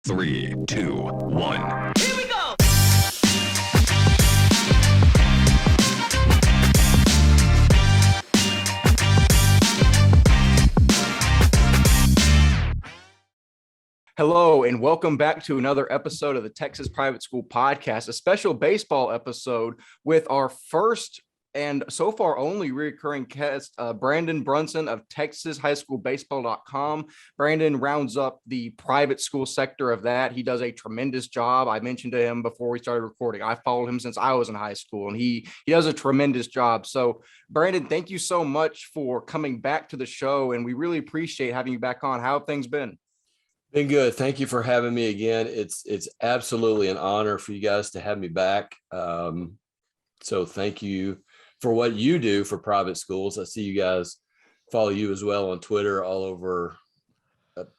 3, 2, 1. Here we go! Hello, and welcome back to another episode of the Texas Private School Podcast, a special baseball episode with our first and so far only recurring guest, Brandon Brunson of TexasHighSchoolBaseball.com. Brandon rounds up the private school sector of that. He does a tremendous job. I mentioned to him before we started recording. I followed him since I was in high school, and he does a tremendous job. So, Brandon, thank you so much for coming back to the show, and we really appreciate having you back on. How have things been? Been good. Thank you for having me again. It's absolutely an honor for you guys to have me back. So thank you for what you do for private schools. I see you guys follow you as well on Twitter all over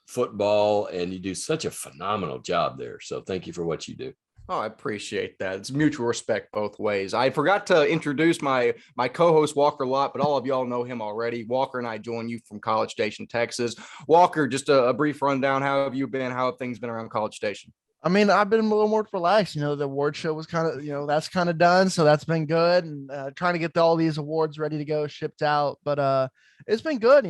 football, and you do such a phenomenal job there. So thank you for what you do. Oh, I appreciate that. It's mutual respect both ways. I forgot to introduce my co-host, Walker Lott, but all of y'all know him already. Walker and I join you from College Station, Texas. Walker, just a brief rundown. How have you been? How have things been around College Station? I mean, I've been a little more relaxed. The award show was kind of, that's kind of done. So that's been good. And trying to get all these awards ready to go, shipped out. But it's been good,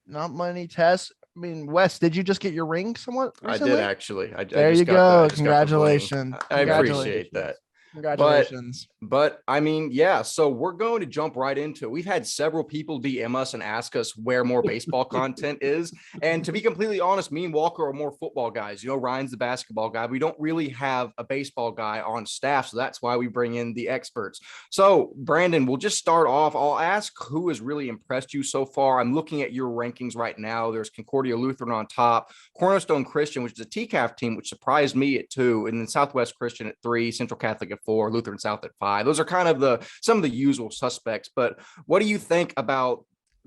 not many tests. I mean, Wes, did you just get your ring somewhat recently? I did, actually. There you go. Congratulations. I appreciate that. Congratulations. But I mean, yeah, so we're going to jump right into it. We've had several people DM us and ask us where more baseball content is. And to be completely honest, me and Walker are more football guys. Ryan's the basketball guy. We don't really have a baseball guy on staff. So that's why we bring in the experts. So Brandon, we'll just start off. I'll ask who has really impressed you so far. I'm looking at your rankings right now. There's Concordia Lutheran on top, Cornerstone Christian, which is a TCAF team, which surprised me at 2, and then Southwest Christian at 3, Central Catholic at 4, Lutheran South at 5. Those are kind of some of the usual suspects. But what do you think about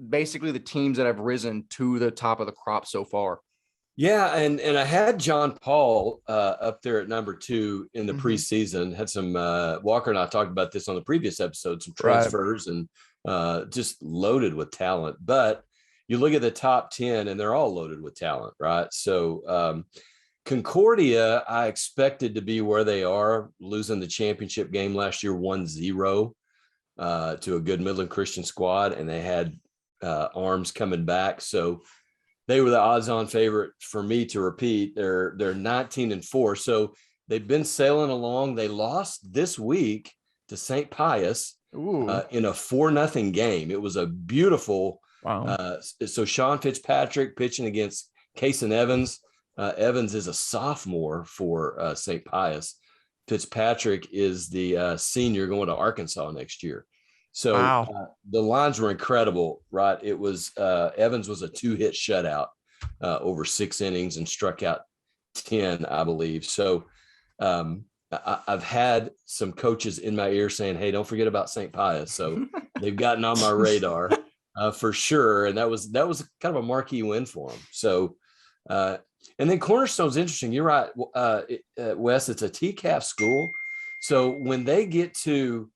basically the teams that have risen to the top of the crop so far? Yeah, and I had John Paul up there at number 2 in the preseason. Had some Walker and I talked about this on the previous episode, some transfers and just loaded with talent. But you look at the top 10 and they're all loaded with talent, right? So Concordia, I expected to be where they are, losing the championship game last year 1-0 to a good Midland Christian squad, and they had arms coming back. So they were the odds-on favorite for me to repeat. They're 19-4, so they've been sailing along. They lost this week to St. Pius in a 4-0 game. It was a beautiful. Wow. So Sean Fitzpatrick pitching against Kason Evans. Evans is a sophomore for St. Pius. Fitzpatrick is the senior going to Arkansas next year. So the lines were incredible, right? It was Evans was a 2-hit shutout over 6 innings and struck out 10, I believe. So I've had some coaches in my ear saying, hey, don't forget about St. Pius. So they've gotten on my radar for sure. And that was kind of a marquee win for them. So and then Cornerstone's interesting. You're right, Wes. It's a TCAF school, so when they get to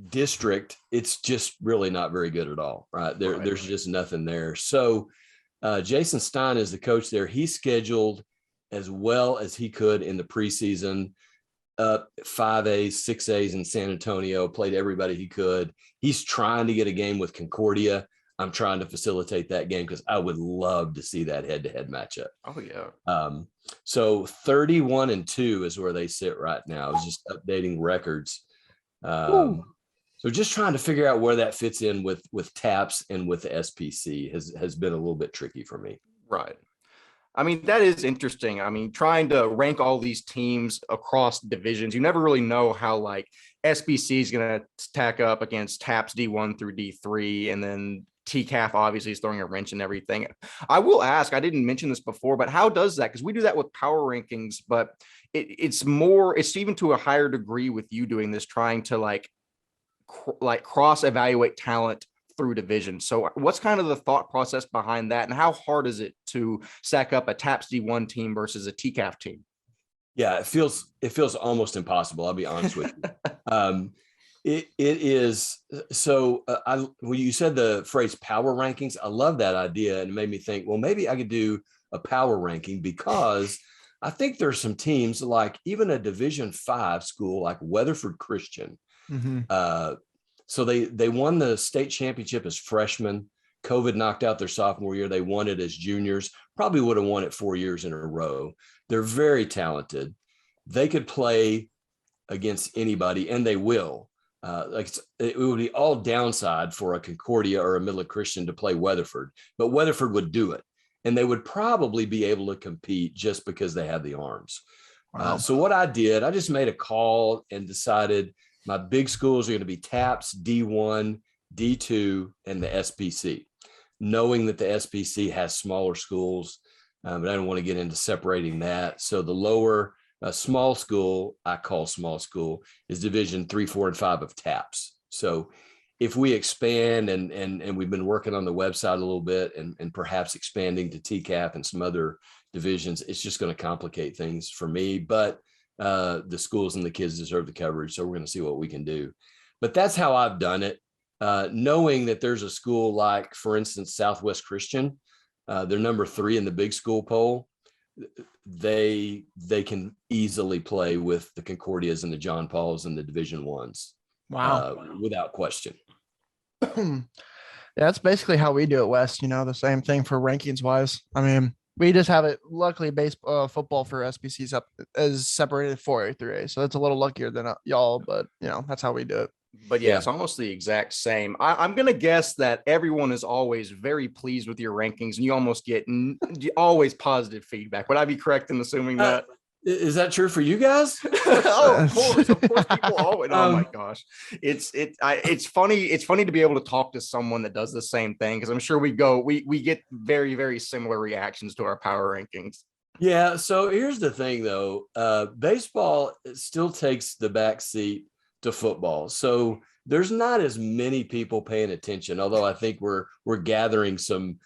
district, it's just really not very good at all, right? There's just nothing there. So Jason Stein is the coach there. He scheduled as well as he could in the preseason, 5As, 6As in San Antonio, played everybody he could. He's trying to get a game with Concordia. I'm trying to facilitate that game because I would love to see that head-to-head matchup. Oh, yeah. So 31-2 is where they sit right now. It's just updating records. So just trying to figure out where that fits in with TAPS and with the SPC has been a little bit tricky for me. Right. I mean, that is interesting. I mean, trying to rank all these teams across divisions, you never really know how SBC is going to stack up against TAPS D1 through D3, and then TCAF obviously is throwing a wrench in everything. I will ask, I didn't mention this before, but how does that? Because we do that with power rankings, but it's even to a higher degree with you doing this, trying to cross evaluate talent through division. So what's kind of the thought process behind that, and how hard is it to stack up a TAPS D1 team versus a TCAF team? Yeah, it feels almost impossible. I'll be honest with you. It is. So when you said the phrase power rankings, I love that idea. And it made me think, well, maybe I could do a power ranking, because I think there's some teams like even a Division V school like Weatherford Christian. So they won the state championship as freshmen. COVID knocked out their sophomore year. They won it as juniors. Probably would have won it 4 years in a row. They're very talented. They could play against anybody, and they will. It would be all downside for a Concordia or a Midland Christian to play Weatherford, but Weatherford would do it, and they would probably be able to compete just because they have the arms. Wow. So what I did, I just made a call and decided my big schools are going to be TAPS, D1, D2, and the SPC, knowing that the SPC has smaller schools, but I don't want to get into separating that. So the lower small school, I call small school, is Division 3, 4, and 5 of TAPS. So if we expand and we've been working on the website a little bit and perhaps expanding to TCAP and some other divisions, it's just going to complicate things for me. But the schools and the kids deserve the coverage. So we're going to see what we can do. But that's how I've done it. Knowing that there's a school like, for instance, Southwest Christian, they're number 3 in the big school poll. They can easily play with the Concordias and the John Pauls and the Division Ones. Wow. Without question. Yeah, that's basically how we do it, West. The same thing for rankings wise. I mean, we just have it. Luckily, football for SBC's up is separated 4A through A, so it's a little luckier than y'all. But that's how we do it. But yeah, it's almost the exact same. I'm going to guess that everyone is always very pleased with your rankings, and you almost get always positive feedback. Would I be correct in assuming that? Is that true for you guys? Of course, people always. Oh my gosh, it's funny. It's funny to be able to talk to someone that does the same thing, because I'm sure we get very, very similar reactions to our power rankings. Yeah. So here's the thing, though. Baseball still takes the back seat to football, so there's not as many people paying attention. Although I think we're gathering some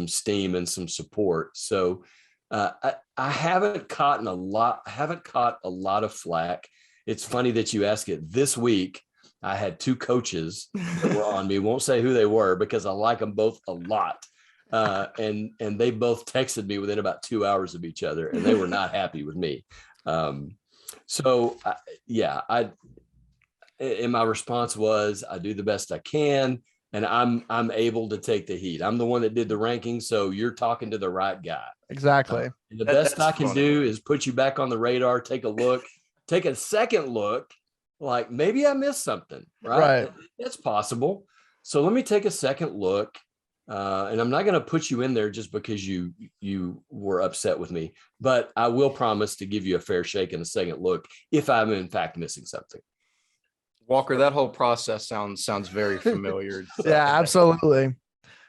steam and some support. So I haven't caught a lot of flack. It's funny that you ask it. This week, I had 2 coaches that were on me. Won't say who they were because I like them both a lot. And they both texted me within about 2 hours of each other, and they were not happy with me. And my response was, I do the best I can, and I'm able to take the heat. I'm the one that did the ranking, so you're talking to the right guy. Exactly. The best I can do is put you back on the radar, take a look, take a second look, like maybe I missed something, right? That's possible. So let me take a second look, and I'm not going to put you in there just because you were upset with me, but I will promise to give you a fair shake and a second look if I'm in fact missing something. Walker, that whole process sounds very familiar. Yeah, absolutely.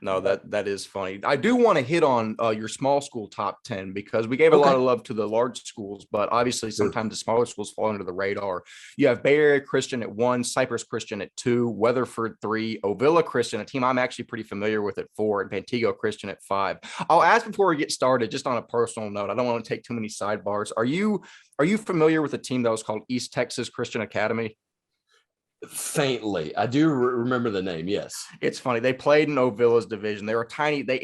No, that is funny. I do want to hit on your small school top 10, because we gave a lot of love to the large schools, but obviously sometimes the smaller schools fall under the radar. You have Bay Area Christian at 1, Cypress Christian at 2, Weatherford 3, Ovilla Christian, a team I'm actually pretty familiar with, at 4, and Pantego Christian at 5. I'll ask before we get started, just on a personal note, I don't want to take too many sidebars. Are you familiar with a team that was called East Texas Christian Academy? Faintly. I do remember the name. Yes. It's funny. They played in Ovilla's division. They were tiny. They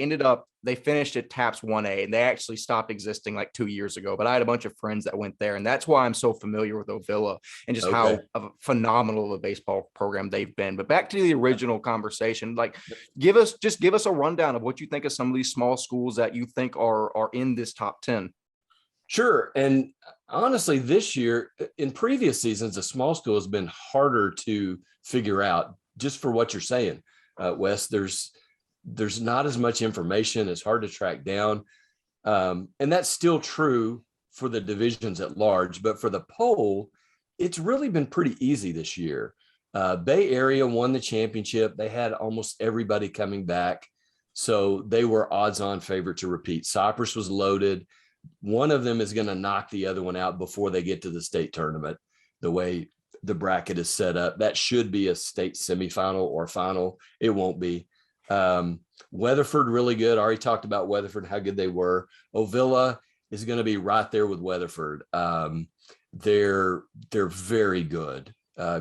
finished at TAPS 1A, and they actually stopped existing like 2 years ago. But I had a bunch of friends that went there, and that's why I'm so familiar with Ovilla and just how phenomenal of a baseball program they've been. But back to the original conversation, like give us a rundown of what you think of some of these small schools that you think are in this top 10. Sure. And honestly, this year, in previous seasons, the small school has been harder to figure out, just for what you're saying, Wes. There's not as much information. It's hard to track down. And that's still true for the divisions at large. But for the poll, it's really been pretty easy this year. Bay Area won the championship. They had almost everybody coming back, so they were odds-on favorite to repeat. Cypress was loaded. One of them is going to knock the other one out before they get to the state tournament. The way the bracket is set up, that should be a state semifinal or final. It won't be. Weatherford, really good. I already talked about Weatherford, how good they were. Ovilla is going to be right there with Weatherford. They're very good.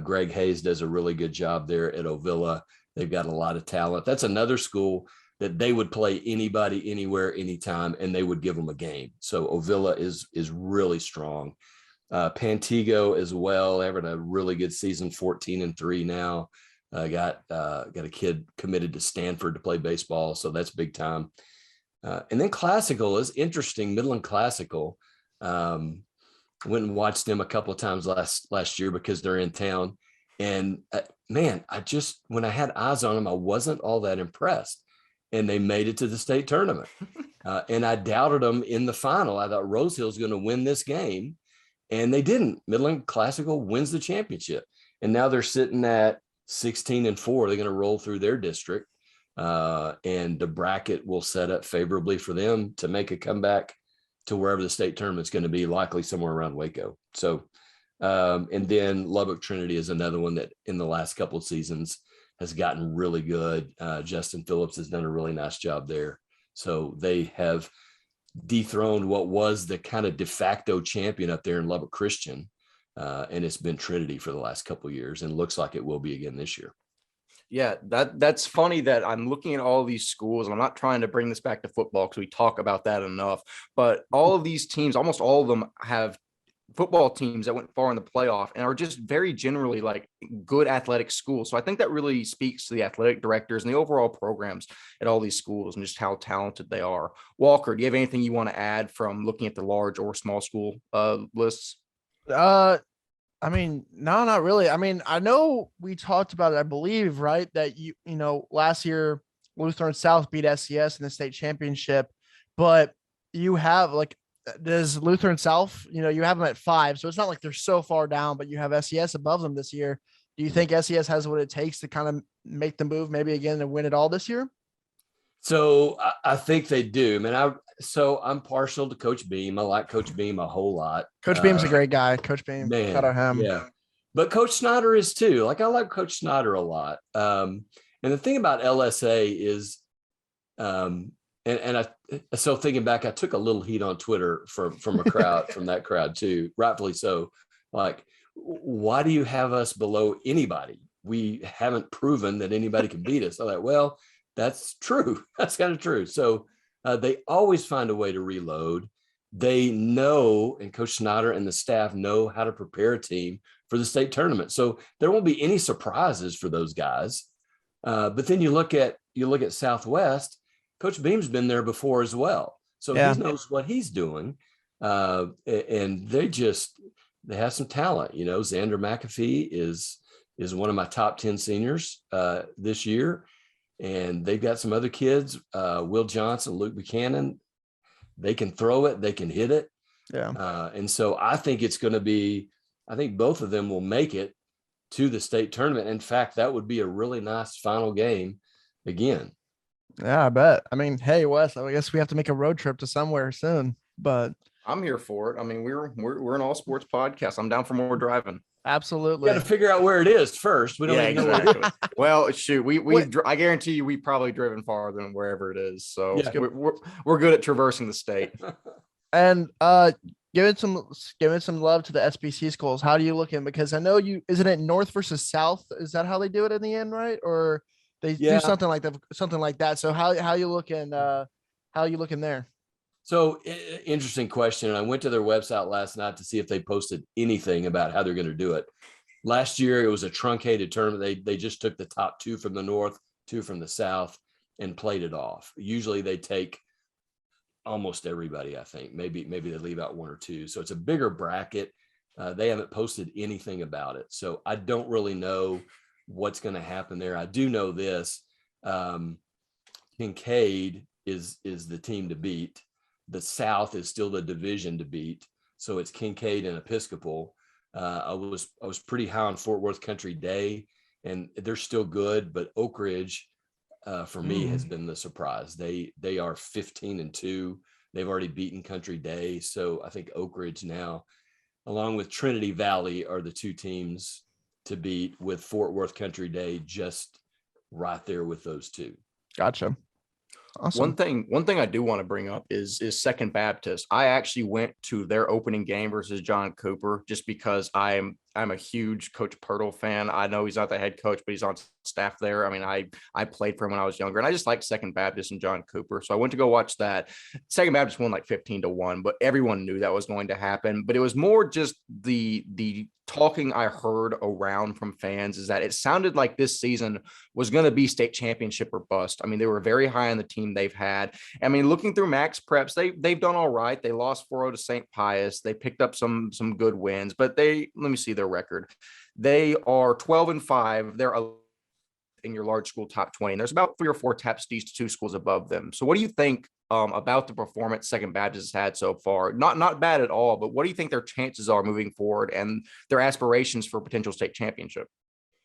Greg Hayes does a really good job there at Ovilla. They've got a lot of talent. That's another school that they would play anybody, anywhere, anytime, and they would give them a game. So Ovilla is really strong. Pantego as well, having a really good season, 14-3 now. Got a kid committed to Stanford to play baseball, so that's big time. And then Classical is interesting. Midland Classical, went and watched them a couple of times last year because they're in town. And man, when I had eyes on them, I wasn't all that impressed. And they made it to the state tournament. And I doubted them in the final. I thought Rose Hill's going to win this game. And they didn't. Midland Classical wins the championship. And now they're sitting at 16-4. They're going to roll through their district. And the bracket will set up favorably for them to make a comeback to wherever the state tournament's going to be, likely somewhere around Waco. So, and then Lubbock Trinity is another one that in the last couple of seasons has gotten really good. Justin Phillips has done a really nice job there. So they have dethroned what was the kind of de facto champion up there in Lubbock Christian. And it's been Trinity for the last couple of years, and looks like it will be again this year. Yeah, that's funny that I'm looking at all these schools. I'm not trying to bring this back to football because we talk about that enough, but all of these teams, almost all of them, have football teams that went far in the playoff and are just very generally like good athletic schools. So I think that really speaks to the athletic directors and the overall programs at all these schools and just how talented they are. Walker, do you have anything you want to add from looking at the large or small school lists? I mean, no, not really. I mean, I know we talked about it, I believe, right? That you know, last year Lutheran South beat SCS in the state championship, but you have like, does Lutheran South, you have them at 5. So it's not like they're so far down, but you have SCS above them this year. Do you think SCS has what it takes to kind of make the move maybe again and win it all this year? So I think they do. I mean, I'm partial to Coach Beam. I like Coach Beam a whole lot. Coach Beam's a great guy. Coach Beam, shout out him. Yeah, but Coach Snyder is too. Like, I like Coach Snyder a lot. And the thing about LSA is, so thinking back, I took a little heat on Twitter from a crowd, from that crowd too, rightfully so. Like, why do you have us below anybody? We haven't proven that anybody can beat us. I'm like, well, that's true. That's kind of true. So they always find a way to reload. They know, and Coach Snyder and the staff know how to prepare a team for the state tournament. So there won't be any surprises for those guys. But then you look at Southwest. Coach Beam's been there before as well. So he knows what he's doing. And they have some talent. Xander McAfee is one of my top 10 seniors this year. And they've got some other kids, Will Johnson, Luke Buchanan. They can throw it, they can hit it. Yeah. And so I think I think both of them will make it to the state tournament. In fact, that would be a really nice final game again. Yeah, I bet. I mean, hey, Wes, I guess we have to make a road trip to somewhere soon, but I'm here for it. I mean, we're an all sports podcast. I'm down for more driving. Absolutely. You got to figure out where it is first. We don't even know exactly. Well, shoot, I guarantee you, we probably driven farther than wherever it is. So we're good at traversing the state. And giving some love to the SBC schools. How do you look in? Because I know isn't it North versus South? Is that how they do it in the end, right? Or they do something like that. So how you looking? How you looking there? So interesting question. And I went to their website last night to see if they posted anything about how they're going to do it. Last year, it was a truncated tournament. They just took the top 2 from the North, 2 from the South, and played it off. Usually they take almost everybody, I think. Maybe they leave out 1 or 2. So it's a bigger bracket. They haven't posted anything about it. So I don't really know what's going to happen there. I do know this. Kincaid is the team to beat. The South is still the division to beat. So it's Kincaid and Episcopal. I was pretty high on Fort Worth Country Day, and they're still good, but Oak Ridge for me has been the surprise. They are 15-2. They've already beaten Country Day. So I think Oak Ridge now, along with Trinity Valley, are the 2 teams to beat, with Fort Worth Country Day just right there with those 2. Gotcha. Awesome. One thing I do want to bring up is Second Baptist. I actually went to their opening game versus John Cooper just because I am I'm a huge Coach Pirtle fan. I know he's not the head coach, but he's on staff there. I mean, I played for him when I was younger, and I just like Second Baptist and John Cooper. So I went to go watch that. Second Baptist won like 15-1, but everyone knew that was going to happen. But it was more just the talking I heard around from fans is that it sounded like this season was going to be state championship or bust. I mean, they were very high on the team they've had. I mean, looking through Max Preps, they've done all right. They lost 4-0 to St. Pius. They picked up some good wins, but let me see their record. They are 12-5. They're in your large school top 20. And there's about 3 or 4 TAPS 2 schools above them. So what do you think about the performance Second Baptist has had so far? Not bad at all, but what do you think their chances are moving forward and their aspirations for potential state championship?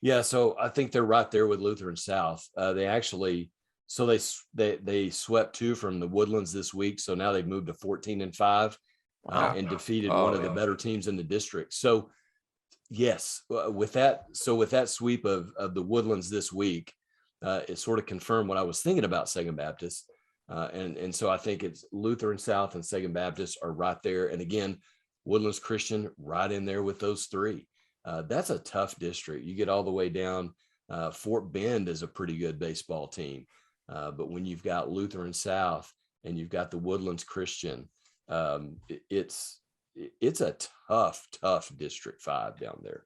Yeah, so I think they're right there with Lutheran South. They actually, so they swept 2 from the Woodlands this week. So now they've moved to 14-5 and defeated one of the better teams in the district. So yes, with that sweep of the Woodlands this week, it sort of confirmed what I was thinking about Second Baptist. And so I think it's Lutheran South and Second Baptist are right there. And again, Woodlands Christian right in there with those 3. That's a tough district. You get all the way down. Fort Bend is a pretty good baseball team. But when you've got Lutheran South and you've got the Woodlands Christian, it's a tough District 5 down there.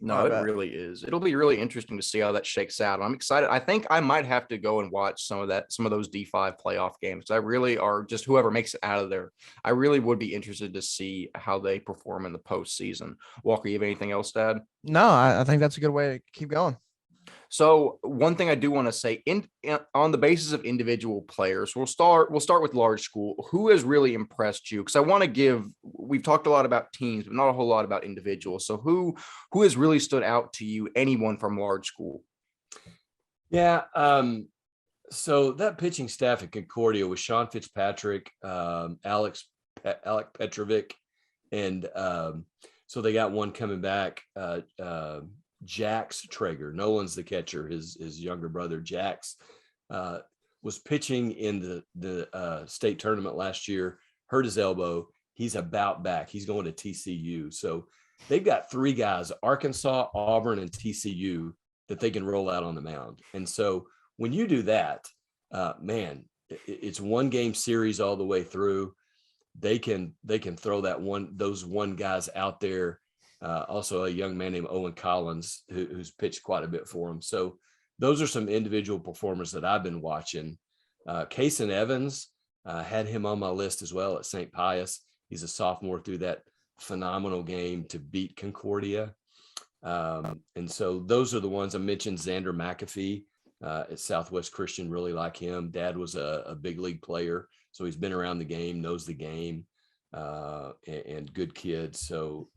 No, it really is. It'll be really interesting to see how that shakes out. I'm excited. I think I might have to go and watch some of those D5 playoff games. I really are just whoever makes it out of there. I really would be interested to see how they perform in the postseason. Walker, you have anything else to add? No, I think that's a good way to keep going. So one thing I do want to say on the basis of individual players, we'll start with large school. Who has really impressed you? Because we've talked a lot about teams, but not a whole lot about individuals. So who has really stood out to you? Anyone from large school? Yeah. So that pitching staff at Concordia was Sean Fitzpatrick, Alec Petrovic, and so they got one coming back. Jax Traeger, Nolan's the catcher. His younger brother Jax was pitching in the state tournament last year, hurt his elbow. He's about back. He's going to TCU. So they've got 3 guys, Arkansas, Auburn, and TCU, that they can roll out on the mound. And so when you do that, man, it's 1 game series all the way through. They can throw those one guys out there. Also a young man named Owen Collins who's pitched quite a bit for him. So those are some individual performers that I've been watching. Kason Evans, had him on my list as well at St. Pius. He's a sophomore, through that phenomenal game to beat Concordia. And so those are the ones I mentioned. Xander McAfee at Southwest Christian, really like him. Dad was a big league player, so he's been around the game, knows the game, and good kid. So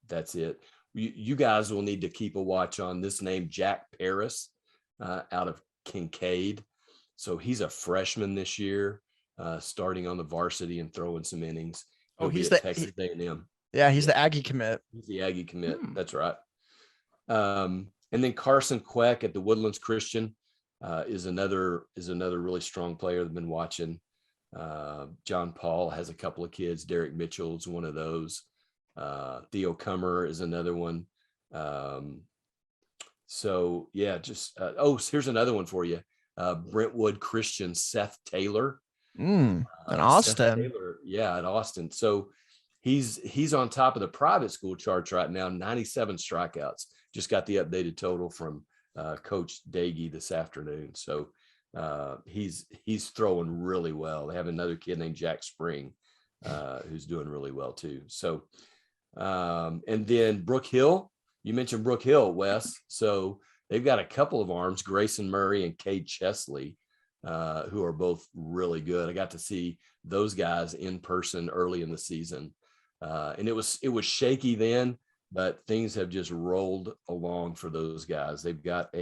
that's it. You guys will need to keep a watch on this name, Jack Paris, out of Kincaid. So he's a freshman this year, starting on the varsity and throwing some innings. He's at Texas A&M. Yeah, he's the Aggie commit. He's the Aggie commit. That's right. And then Carson Queck at the Woodlands Christian is another really strong player I've been watching. John Paul has a couple of kids. Derek Mitchell's one of those. Theo Cummer is another one. So yeah, here's another one for you. Brentwood Christian, Seth Taylor. In Austin. Taylor, yeah, at Austin. So he's on top of the private school charts right now, 97 strikeouts. Just got the updated total from Coach Dagey this afternoon. So he's throwing really well. They have another kid named Jack Spring who's doing really well too. So and then Brook Hill, you mentioned Brook Hill, Wes. So they've got a couple of arms, Grayson Murray and Cade Chesley, who are both really good. I got to see those guys in person early in the season. And it was shaky then, but things have just rolled along for those guys. They've got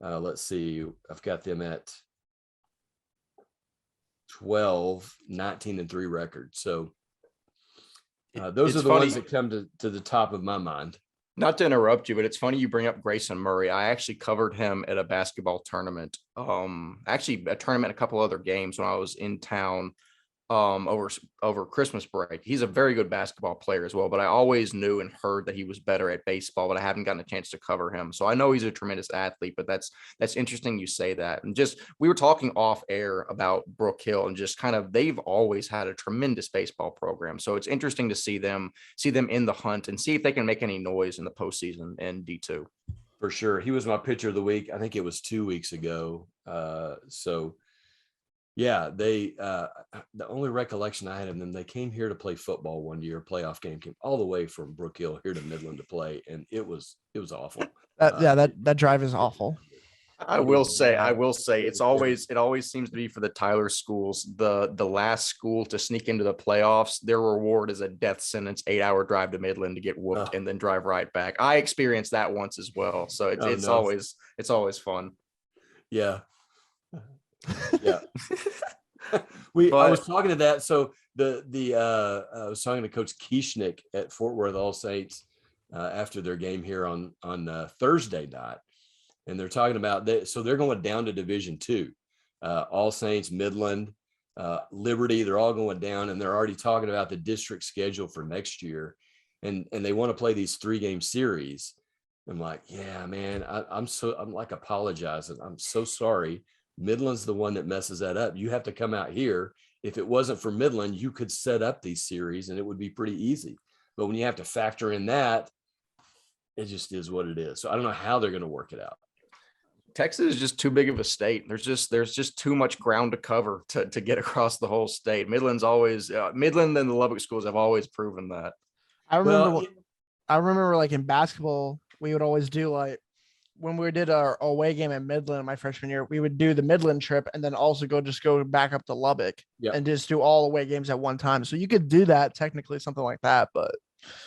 let's see, I've got them at 19-3 record. So those are the ones that come to the top of my mind. Not to interrupt you, but it's funny you bring up Grayson Murray. I actually covered him at a basketball tournament. Actually a tournament, a couple other games when I was in town over Christmas break. He's a very good basketball player as well, but I always knew and heard that he was better at baseball, but I haven't gotten a chance to cover him. So I know he's a tremendous athlete, but that's interesting you say that. And just we were talking off air about Brook Hill and just kind of they've always had a tremendous baseball program. So it's interesting to see them in the hunt and see if they can make any noise in the postseason in D2. For sure. He was my pitcher of the week. I think it was 2 weeks ago. Yeah, the only recollection I had of them, they came here to play football one year, playoff game, came all the way from Brook Hill here to Midland to play, and it was awful. That drive is awful. I will say it always seems to be for the Tyler schools, the last school to sneak into the playoffs, their reward is a death sentence, 8-hour drive to Midland to get whooped and then drive right back. I experienced that once as well. So it's always fun. Yeah. Yeah. I was talking to that. So I was talking to Coach Kieschnick at Fort Worth All Saints after their game here on Thursday night. And they're talking about that. So they're going down to Division II, All Saints, Midland, Liberty. They're all going down, and they're already talking about the district schedule for next year. And they want to play these 3-game series. I'm like, yeah, man, I'm like apologizing. I'm so sorry. Midland's the one that messes that up. You have to come out here. If it wasn't for Midland, you could set up these series and it would be pretty easy. But when you have to factor in that, it just is what it is. So I don't know how they're going to work it out. Texas is just too big of a state. There's just too much ground to cover to get across the whole state. Midland's always Midland and the Lubbock schools have always proven that. I remember like in basketball, we would always do like when we did our away game at Midland my freshman year, we would do the Midland trip and then also go back up to Lubbock and just do all away games at one time. So you could do that technically, something like that, but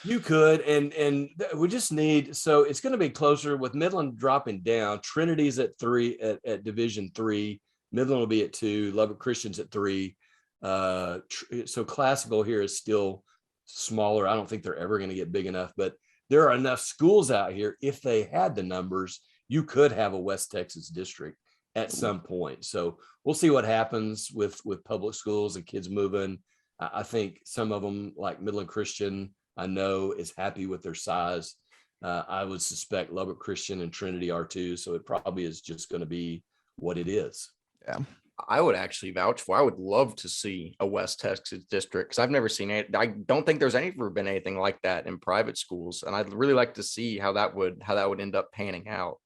you could, and we just need, so it's going to be closer with Midland dropping down. Trinity's at 3 at Division 3. Midland will be at 2. Lubbock Christian's at 3. So Classical here is still smaller. I don't think they're ever going to get big enough, but there are enough schools out here. If they had the numbers, you could have a West Texas district at some point. So we'll see what happens with public schools and kids moving. I think some of them, like Midland Christian, I know is happy with their size. I would suspect Lubbock Christian and Trinity are too. So it probably is just going to be what it is. Yeah. I would actually vouch for. I would love to see a West Texas district because I've never seen it. I don't think there's ever been anything like that in private schools, and I'd really like to see how that would end up panning out.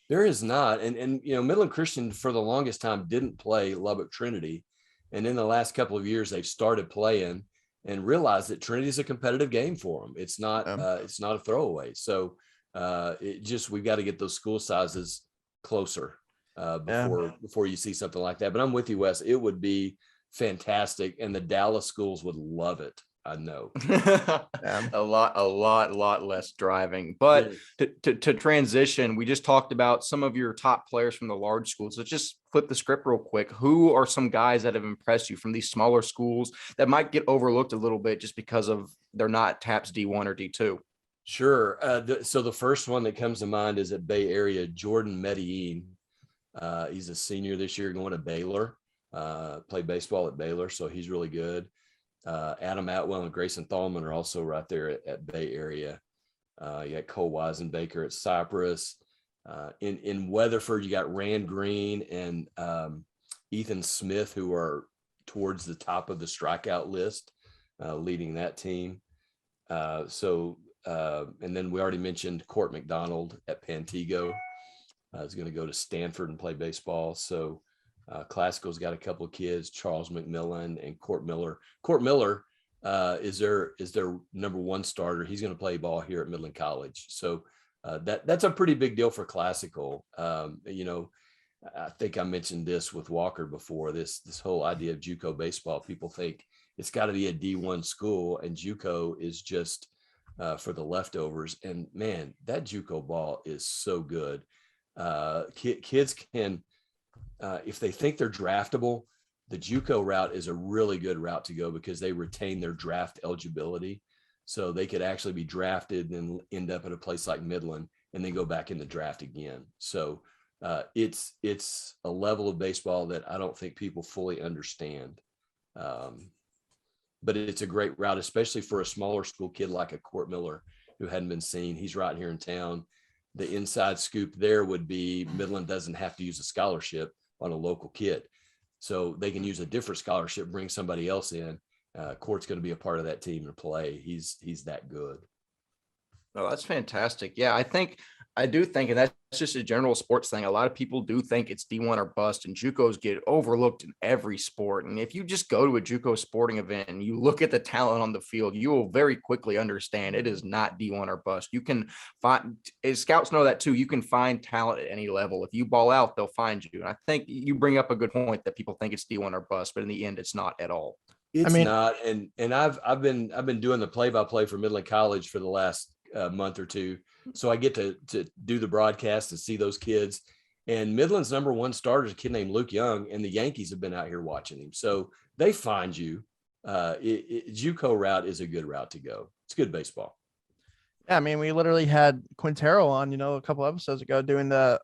There is not, and you know, Midland Christian for the longest time didn't play Lubbock Trinity, and in the last couple of years they've started playing and realized that Trinity is a competitive game for them. It's not a throwaway. So we've got to get those school sizes closer. Before you see something like that. But I'm with you, Wes. It would be fantastic, and the Dallas schools would love it. I know. A lot less driving. But to transition, we just talked about some of your top players from the large schools. Let's just flip the script real quick. Who are some guys that have impressed you from these smaller schools that might get overlooked a little bit just because of they're not TAPS D1 or D2? Sure. So the first one that comes to mind is at Bay Area, Jordan Medellin. He's a senior this year going to Baylor, played baseball at Baylor. So he's really good. Adam Atwell and Grayson Thalman are also right there at Bay Area. You got Cole Weisenbaker at Cypress. In Weatherford, you got Rand Green and Ethan Smith, who are towards the top of the strikeout list, leading that team. And then we already mentioned Court McDonald at Pantego. Is going to go to Stanford and play baseball. So Classical's got a couple of kids, Charles McMillan and Court Miller. Court Miller is their number one starter. He's going to play ball here at Midland College. So that's a pretty big deal for Classical. You know, I think I mentioned this with Walker before, this whole idea of JUCO baseball. People think it's got to be a D1 school, and JUCO is just for the leftovers. And man, that JUCO ball is so good. Kids can, if they think they're draftable, the JUCO route is a really good route to go because they retain their draft eligibility. So they could actually be drafted and end up at a place like Midland and then go back in the draft again. So it's a level of baseball that I don't think people fully understand. But it's a great route, especially for a smaller school kid like a Court Miller who hadn't been seen. He's right here in town. The inside scoop there would be Midland doesn't have to use a scholarship on a local kid. So they can use a different scholarship, bring somebody else in. Court's going to be a part of that team and play. He's that good. Oh, that's fantastic. Yeah, I do think, and that's just a general sports thing. A lot of people do think it's D1 or bust, and JUCOs get overlooked in every sport. And if you just go to a JUCO sporting event and you look at the talent on the field, you will very quickly understand it is not D1 or bust. You can find, as scouts know that too, you can find talent at any level. If you ball out, they'll find you. And I think you bring up a good point that people think it's D1 or bust, but in the end, it's not at all. It's not. And I've been doing the play-by-play for Midland College for the last month or two. So I get to do the broadcast and see those kids. And Midland's number one starter is a kid named Luke Young, and the Yankees have been out here watching him. So they find you. JUCO route is a good route to go. It's good baseball. Yeah, I mean, we literally had Quintero on, a couple episodes ago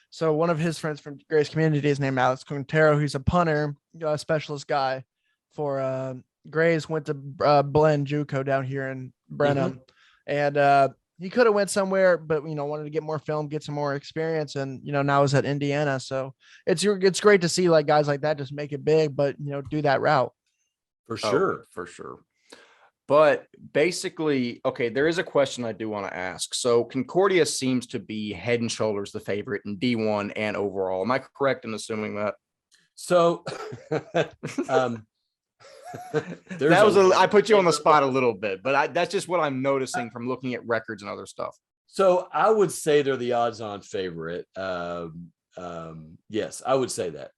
so one of his friends from Grace Community is named Alex Quintero, who's a punter, specialist guy for Grace, went to Blend JUCO down here in Brenham. And he could have went somewhere, but wanted to get more film, get some more experience, and now he's at Indiana. So it's great to see like guys like that just make it big, but do that route. For sure. Oh, for sure. But basically, okay, there is a question I do want to ask. So Concordia seems to be head and shoulders the favorite in D1 and overall. Am I correct in assuming that? So I put you on the spot a little bit, but that's just what I'm noticing from looking at records and other stuff. So I would say they're the odds-on favorite. Yes, I would say that.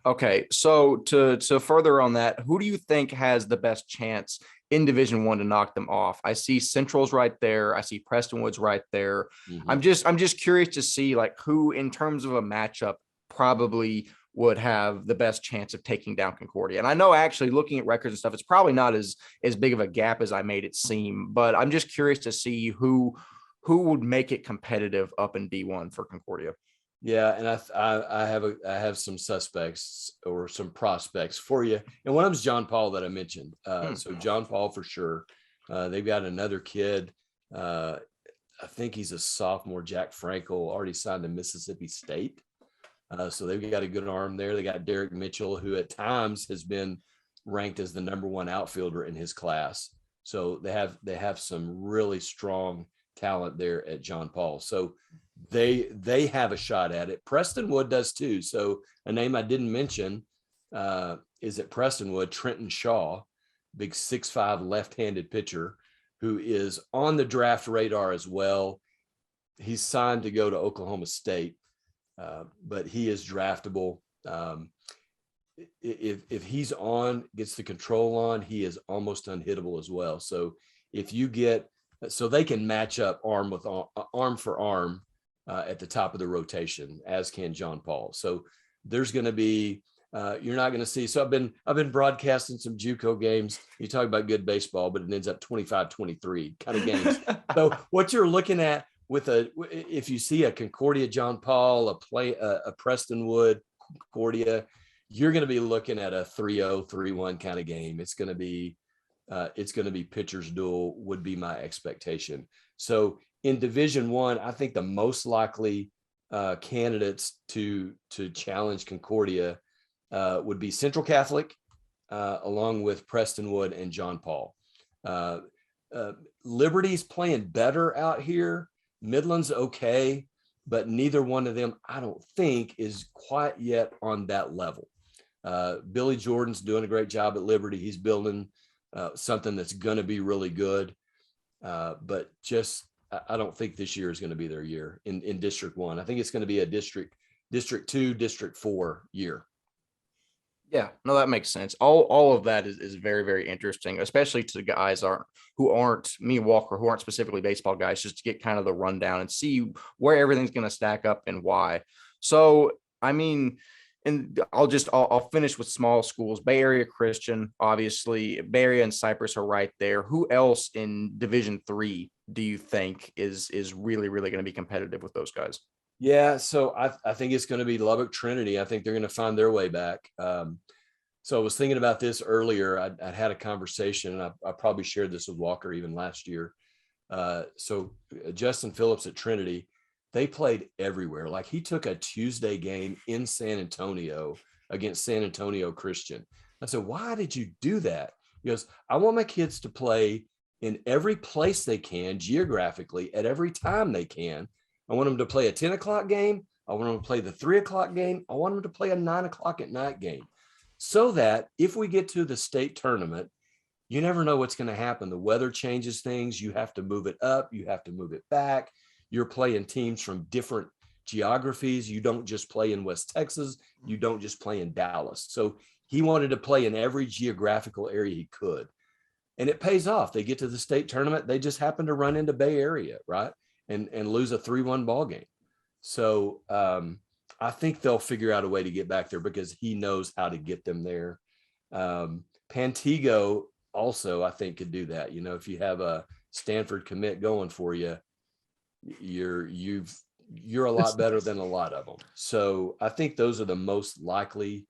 Okay, so to further on that, who do you think has the best chance in Division I to knock them off? I see Central's right there. I see Prestonwood's right there. I'm just curious to see like who, in terms of a matchup, probably would have the best chance of taking down Concordia. And I know actually looking at records and stuff, it's probably not as big of a gap as I made it seem, but I'm just curious to see who would make it competitive up in D1 for Concordia. Yeah, and I have some suspects or some prospects for you. And one of them is John Paul that I mentioned. So John Paul for sure. They've got another kid. I think he's a sophomore, Jack Frankel, already signed to Mississippi State. So they've got a good arm there. They got Derek Mitchell, who at times has been ranked as the number one outfielder in his class. So they have some really strong talent there at John Paul. So they have a shot at it. Prestonwood does too. So a name I didn't mention is at Prestonwood, Trenton Shaw, big 6'5" left-handed pitcher who is on the draft radar as well. He's signed to go to Oklahoma State. But he is draftable. If he's on, gets the control on, he is almost unhittable as well. So if you so they can match up arm for arm at the top of the rotation, as can John Paul. So there's going to be you're not going to see. So I've been broadcasting some JUCO games. You talk about good baseball, but it ends up 25-23 kind of games. So what you're looking at if you see a Concordia John Paul, a Prestonwood Concordia, you're going to be looking at a 3-0, 3-1 kind of game. It's going to be pitcher's duel would be my expectation. So in Division I, I think the most likely candidates to challenge Concordia would be Central Catholic, along with Prestonwood and John Paul. Liberty's playing better out here. Midland's okay, but neither one of them, I don't think, is quite yet on that level. Billy Jordan's doing a great job at Liberty. He's building something that's going to be really good. But I don't think this year is going to be their year in District 1. I think it's going to be a District 2, District 4 year. Yeah, no, that makes sense. All of that is very, very interesting, especially to the guys who aren't me and Walker, who aren't specifically baseball guys, just to get kind of the rundown and see where everything's going to stack up and why. So, I mean, and I'll finish with small schools. Bay Area Christian, obviously, Bay Area and Cypress are right there. Who else in Division III do you think is really, really going to be competitive with those guys? Yeah, so I think it's going to be Lubbock Trinity. I think they're going to find their way back. So I was thinking about this earlier. I had a conversation, and I probably shared this with Walker even last year. So Justin Phillips at Trinity, they played everywhere. Like, he took a Tuesday game in San Antonio against San Antonio Christian. I said, why did you do that? He goes, I want my kids to play in every place they can geographically at every time they can. I want them to play a 10 o'clock game. I want them to play the 3 o'clock game. I want them to play a 9 o'clock at night game, so that if we get to the state tournament, you never know what's going to happen. The weather changes things. You have to move it up. You have to move it back. You're playing teams from different geographies. You don't just play in West Texas. You don't just play in Dallas. So he wanted to play in every geographical area he could. And it pays off. They get to the state tournament. They just happen to run into Bay Area, right? And lose a 3-1 ball game. So I think they'll figure out a way to get back there, because he knows how to get them there. Pantego also, I think, could do that. You know, if you have a Stanford commit going for you, you're a lot better than a lot of them. So I think those are the most likely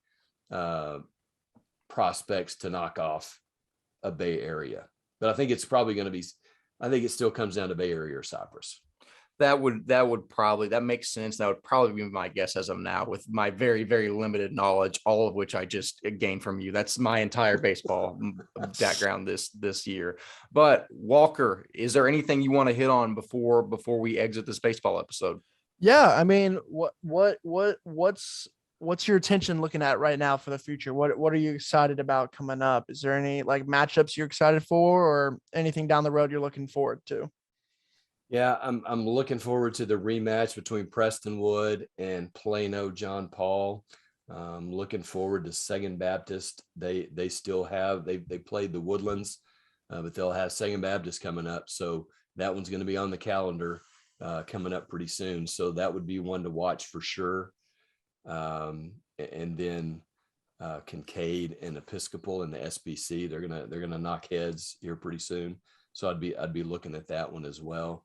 prospects to knock off a Bay Area. But I think it's probably going to be, I think it still comes down to Bay Area or Cypress. That makes sense. That would probably be my guess as of now, with my very, very limited knowledge, all of which I just gained from you. That's my entire baseball background this year. But Walker, is there anything you want to hit on before we exit this baseball episode? Yeah, I mean, what's your attention looking at right now for the future? What are you excited about coming up? Is there any like matchups you're excited for, or anything down the road you're looking forward to? Yeah, I'm looking forward to the rematch between Prestonwood and Plano John Paul. Looking forward to Seguin Baptist. They still have they played the Woodlands, but they'll have Seguin Baptist coming up. So that one's going to be on the calendar coming up pretty soon. So that would be one to watch for sure. And then Kincaid and Episcopal and the SBC, they're gonna knock heads here pretty soon. So I'd be looking at that one as well.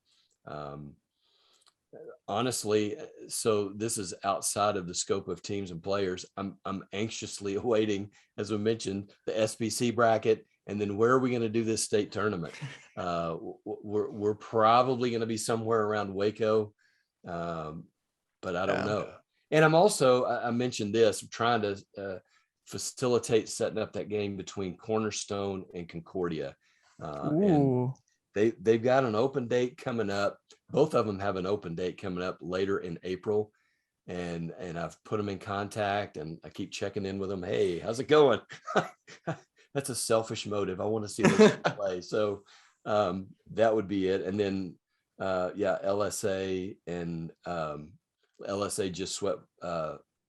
Honestly, so this is outside of the scope of teams and players. I'm anxiously awaiting, as we mentioned, the SBC bracket, and then where are we going to do this state tournament? We're probably going to be somewhere around Waco, but I don't know. And I mentioned this, I'm trying to facilitate setting up that game between Cornerstone and Concordia. And they've got an open date coming up. Both of them have an open date coming up later in April. And I've put them in contact, and I keep checking in with them. Hey, how's it going? That's a selfish motive. I want to see them play. So that would be it. And then, LSA and LSA just swept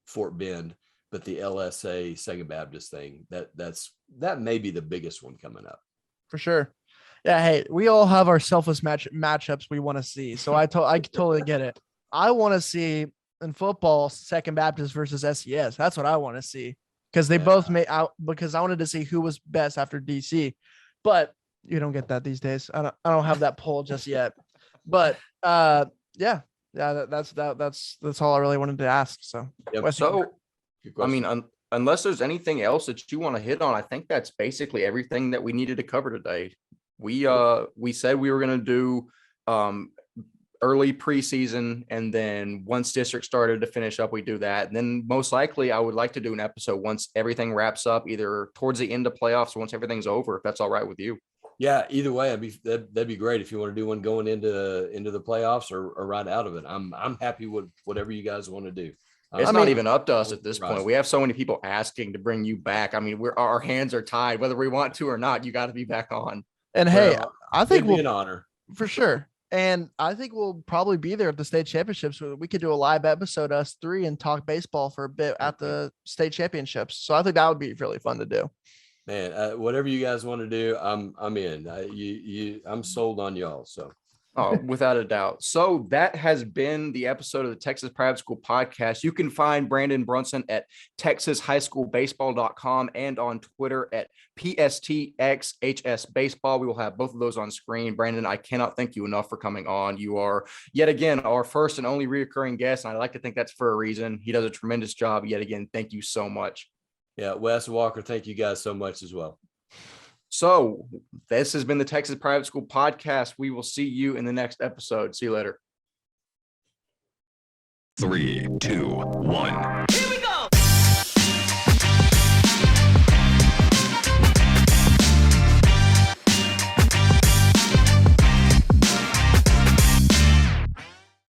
Fort Bend, but the LSA Seguin Baptist thing, that may be the biggest one coming up. For sure. Yeah. Hey, we all have our selfless matchups we want to see. So I totally get it. I want to see in football Seguin Baptist versus SES. That's what I want to see, because they both made out, because I wanted to see who was best after DC, but you don't get that these days. I don't have that poll just yet, but that's all I really wanted to ask. So, yep. So I mean, unless there's anything else that you want to hit on, I think that's basically everything that we needed to cover today. We said we were going to do early preseason, and then once district started to finish up, we do that. And then most likely I would like to do an episode once everything wraps up, either towards the end of playoffs or once everything's over, if that's all right with you. Yeah, either way, that'd be great if you want to do one going into the playoffs or right out of it. I'm happy with whatever you guys want to do. It's not even up to us at this point. We have so many people asking to bring you back. I mean, our hands are tied, whether we want to or not. You got to be back on. And hey, I think we'll be an honor for sure. And I think we'll probably be there at the state championships. We could do a live episode, us three, and talk baseball for a bit at the state championships. So I think that would be really fun to do. Man, whatever you guys want to do, I'm in. I'm sold on y'all. So. Oh, without a doubt. So that has been the episode of the Texas Private School Podcast. You can find Brandon Brunson at texashighschoolbaseball.com and on Twitter at PSTXHS Baseball. We will have both of those on screen. Brandon, I cannot thank you enough for coming on. You are yet again our first and only reoccurring guest, and I like to think that's for a reason. He does a tremendous job. Yet again, thank you so much. Yeah, Wes, Walker, thank you guys so much as well. So this has been the Texas Private School Podcast. We will see you in the next episode. See you later. 3, 2, 1.